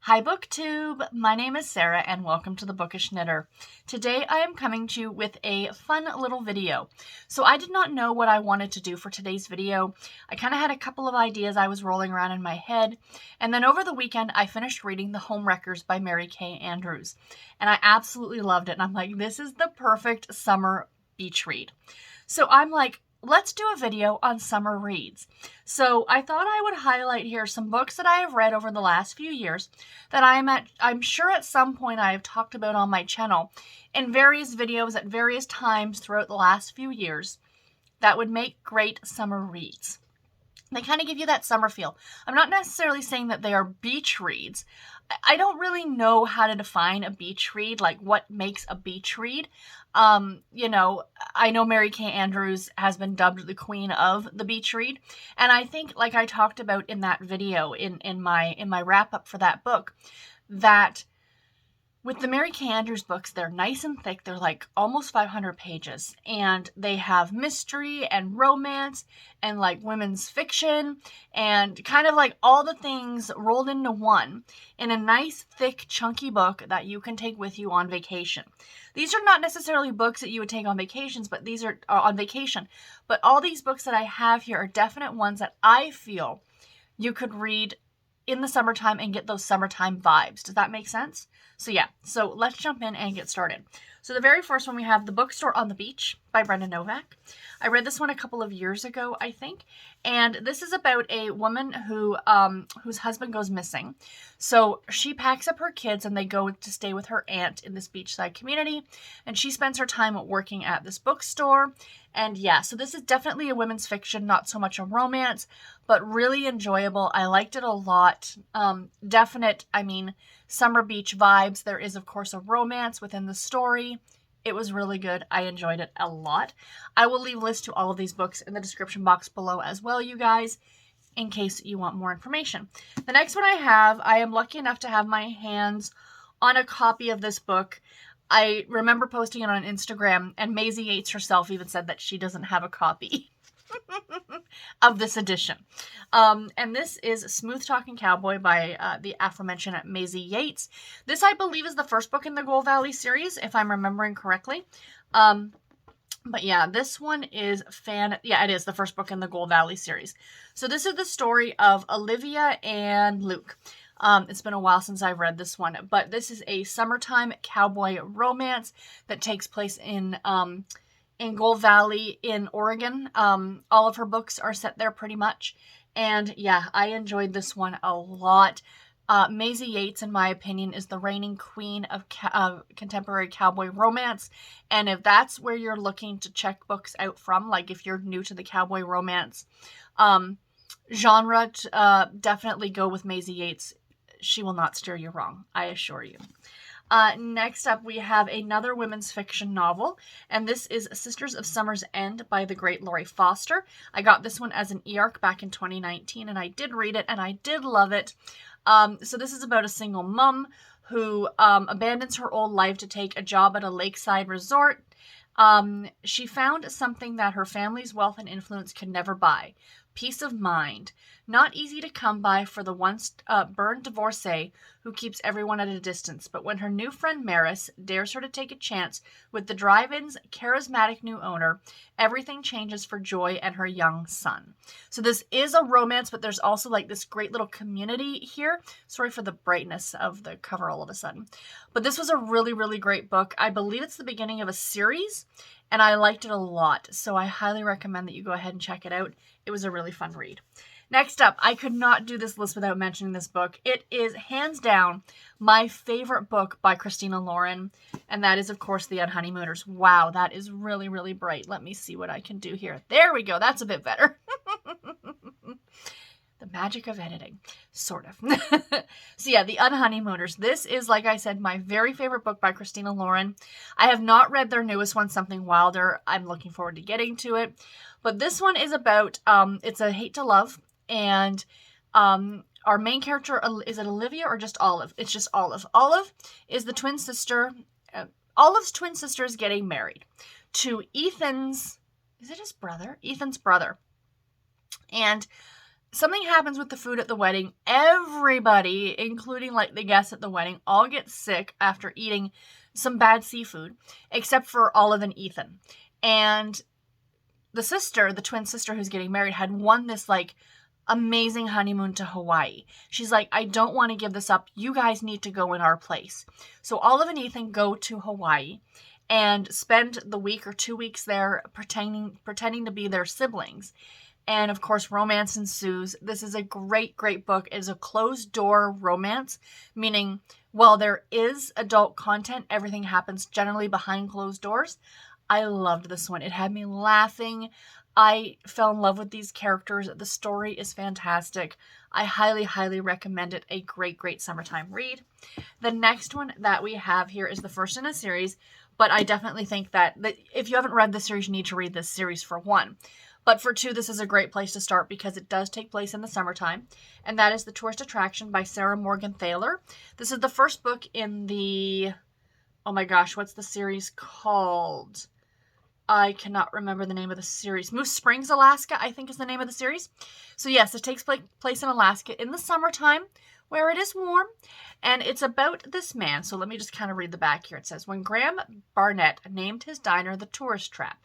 Hi BookTube! My name is Sarah and welcome to the Bookish Knitter. Today I am coming to you with a fun little video. So I did not know what I wanted to do for today's video. I kind of had a couple of ideas I was rolling around in my head, and then over the weekend I finished reading The Homewreckers by Mary Kay Andrews, and I absolutely loved it, and I'm like, this is the perfect summer beach read. So I'm like, let's do a video on summer reads. So I thought I would highlight here some books that I have read over the last few years that I'm sure at some point I have talked about on my channel in various videos at various times throughout the last few years that would make great summer reads. They kind of give you that summer feel. I'm not necessarily saying that they are beach reads. I don't really know how to define a beach read, like what makes a beach read. I know Mary Kay Andrews has been dubbed the queen of the beach read. And I think, like I talked about in that video, in my wrap up for that book, that with the Mary Kay Andrews books, they're nice and thick. They're like almost 500 pages, and they have mystery and romance and like women's fiction and kind of like all the things rolled into one in a nice, thick, chunky book that you can take with you on vacation. These are not necessarily books that you would take on vacations, but these are on vacation. But all these books that I have here are definite ones that I feel you could read in the summertime and get those summertime vibes. Does that make sense? So let's jump in and get started. So the very first one, we have The Bookstore on the Beach by Brenda Novak. I read this one a couple of years ago, I think, and this is about a woman who whose husband goes missing. So she packs up her kids and they go to stay with her aunt in this beachside community, and she spends her time working at this bookstore. And yeah, so this is definitely a women's fiction, not so much a romance, but really enjoyable. I liked it a lot. Summer beach vibes. There is, of course, a romance within the story. It was really good. I enjoyed it a lot. I will leave lists to all of these books in the description box below as well, you guys, in case you want more information. The next one I am lucky enough to have my hands on a copy of this book. I remember posting it on Instagram, and Maisie Yates herself even said that she doesn't have a copy of this edition. And this is Smooth Talking Cowboy by the aforementioned Maisie Yates. This, I believe, is the first book in the Gold Valley series, if I'm remembering correctly. But yeah, this one is it is the first book in the Gold Valley series. So this is the story of Olivia and Luke. It's been a while since I've read this one, but this is a summertime cowboy romance that takes place in Gold Valley in Oregon. All of her books are set there pretty much. And yeah, I enjoyed this one a lot. Maisie Yates, in my opinion, is the reigning queen of contemporary cowboy romance. And if that's where you're looking to check books out from, like if you're new to the cowboy romance genre, definitely go with Maisie Yates. She will not steer you wrong, I assure you. Next up, we have another women's fiction novel, and this is Sisters of Summer's End by the great Laurie Foster. I got this one as an e-arc back in 2019, and I did read it, and I did love it. So this is about a single mom who abandons her old life to take a job at a lakeside resort. She found something that her family's wealth and influence could never buy. Peace of mind. Not easy to come by for the once burned divorcee who keeps everyone at a distance, but when her new friend Maris dares her to take a chance with the drive-in's charismatic new owner, everything changes for Joy and her young son. So this is a romance, but there's also like this great little community here. Sorry for the brightness of the cover all of a sudden. But this was a really, really great book. I believe it's the beginning of a series, and I liked it a lot. So I highly recommend that you go ahead and check it out. It was a really fun read. Next up, I could not do this list without mentioning this book. It is hands down my favorite book by Christina Lauren, and that is, of course, The On Honeymooners. Wow, that is really, really bright. Let me see what I can do here. There we go. That's a bit better. The magic of editing, sort of. So yeah, The On Honeymooners. This is, like I said, my very favorite book by Christina Lauren. I have not read their newest one, Something Wilder. I'm looking forward to getting to it. But this one is about, it's a hate to love. And our main character, is it Olivia or just Olive? It's just Olive. Olive is the twin sister. Olive's twin sister is getting married to Ethan's, is it his brother? Ethan's brother. And something happens with the food at the wedding. Everybody, including like the guests at the wedding, all get sick after eating some bad seafood, except for Olive and Ethan. And the sister, the twin sister who's getting married, had won this like amazing honeymoon to Hawaii. She's like, I don't want to give this up. You guys need to go in our place. So Olive and Ethan go to Hawaii and spend the week or 2 weeks there pretending to be their siblings. And of course, romance ensues. This is a great, great book. It is a closed door romance, meaning while there is adult content, everything happens generally behind closed doors. I loved this one. It had me laughing. I fell in love with these characters. The story is fantastic. I highly, highly recommend it. A great, great summertime read. The next one that we have here is the first in a series, but I definitely think that if you haven't read this series, you need to read this series for one. But for two, this is a great place to start because it does take place in the summertime, and that is The Tourist Attraction by Sarah Morgan Thaler. This is the first book in the, oh my gosh, what's the series called? I cannot remember the name of the series. Moose Springs, Alaska, I think is the name of the series. So yes, it takes place in Alaska in the summertime where it is warm. And it's about this man. So let me just kind of read the back here. It says, when Graham Barnett named his diner the Tourist Trap,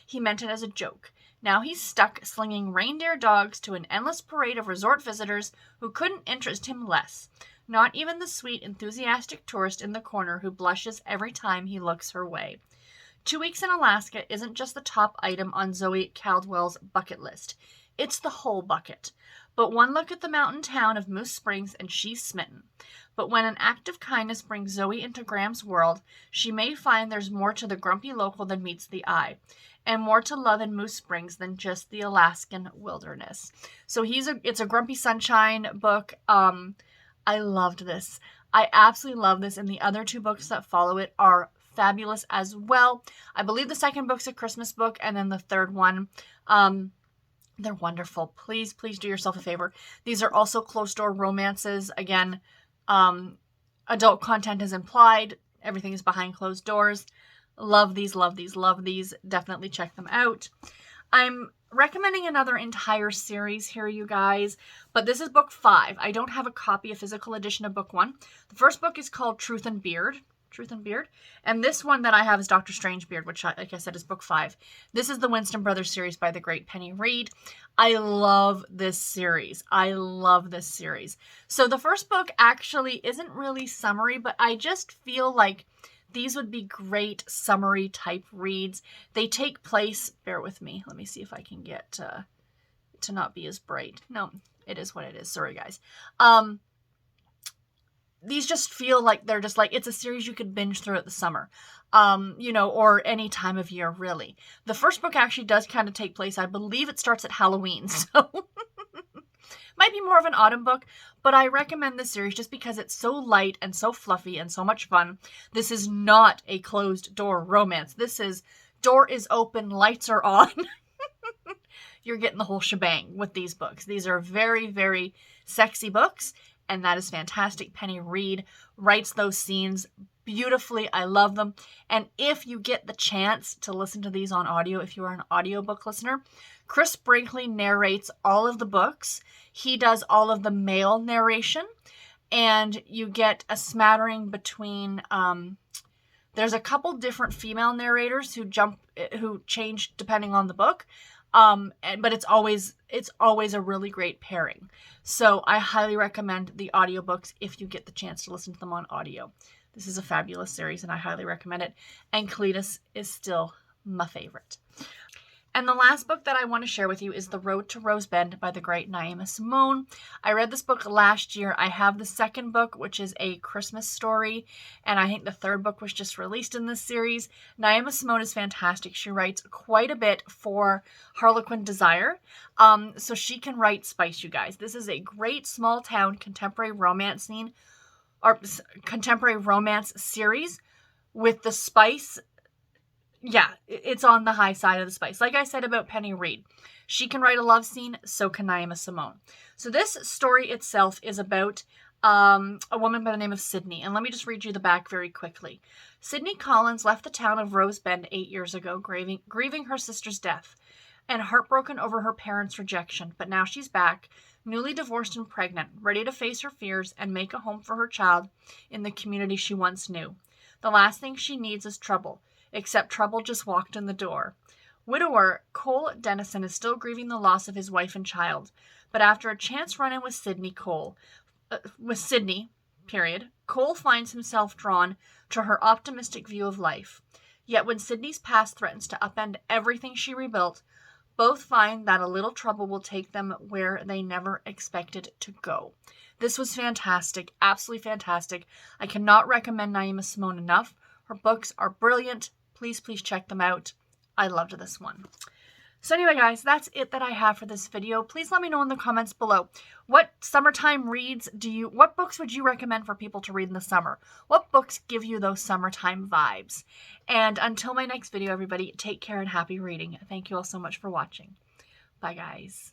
he meant it as a joke. Now he's stuck slinging reindeer dogs to an endless parade of resort visitors who couldn't interest him less. Not even the sweet, enthusiastic tourist in the corner who blushes every time he looks her way. 2 weeks in Alaska isn't just the top item on Zoe Caldwell's bucket list. It's the whole bucket. But one look at the mountain town of Moose Springs and she's smitten. But when an act of kindness brings Zoe into Graham's world, she may find there's more to the grumpy local than meets the eye, and more to love in Moose Springs than just the Alaskan wilderness. So it's a Grumpy Sunshine book. I loved this. I absolutely love this, and the other two books that follow it are fabulous as well. I believe the second book's a Christmas book, and then the third one, they're wonderful. Please, please do yourself a favor. These are also closed-door romances. Again, adult content is implied. Everything is behind closed doors. Love these, love these, love these. Definitely check them out. I'm recommending another entire series here, you guys, but this is book 5. I don't have a copy, a physical edition of book 1. The first book is called Truth and Beard. And this one that I have is Dr. Strangebeard, which, like I said, is book 5. This is the Winston Brothers series by the great Penny Reed. I love this series. So the first book actually isn't really summary, but I just feel like these would be great summary type reads. They take place, bear with me. Let me see if I can get to not be as bright. No, it is what it is. Sorry, guys. These just feel like they're just like, it's a series you could binge throughout the summer, or any time of year, really. The first book actually does kind of take place, I believe it starts at Halloween, so might be more of an autumn book, but I recommend this series just because it's so light and so fluffy and so much fun. This is not a closed door romance. This is door is open, lights are on. You're getting the whole shebang with these books. These are very, very sexy books, and that is fantastic. Penny Reed writes those scenes beautifully. I love them. And if you get the chance to listen to these on audio, if you are an audiobook listener, Chris Brinkley narrates all of the books. He does all of the male narration, and you get a smattering between, there's a couple different female narrators who change depending on the book. But it's always a really great pairing. So I highly recommend the audiobooks if you get the chance to listen to them on audio. This is a fabulous series and I highly recommend it. And Cletus is still my favorite. And the last book that I want to share with you is The Road to Rose Bend by the great Naima Simone. I read this book last year. I have the second book, which is a Christmas story, and I think the third book was just released in this series. Naima Simone is fantastic. She writes quite a bit for Harlequin Desire, so she can write spice, you guys. This is a great small town contemporary romance scene, or contemporary romance series with the spice. Yeah, it's on the high side of the spice. Like I said about Penny Reed, she can write a love scene, so can Naima Simone. So this story itself is about a woman by the name of Sydney. And let me just read you the back very quickly. Sydney Collins left the town of Rose Bend 8 years ago, grieving her sister's death and heartbroken over her parents' rejection. But now she's back, newly divorced and pregnant, ready to face her fears and make a home for her child in the community she once knew. The last thing she needs is trouble, except trouble just walked in the door. Widower Cole Dennison is still grieving the loss of his wife and child, but after a chance run-in with Sydney, Cole finds himself drawn to her optimistic view of life. Yet when Sydney's past threatens to upend everything she rebuilt, both find that a little trouble will take them where they never expected to go. This was fantastic, absolutely fantastic. I cannot recommend Naima Simone enough. Her books are brilliant. Please check them out. I loved this one. So anyway, guys, that's it that I have for this video. Please let me know in the comments below. What summertime reads what books would you recommend for people to read in the summer? What books give you those summertime vibes? And until my next video, everybody, take care and happy reading. Thank you all so much for watching. Bye, guys.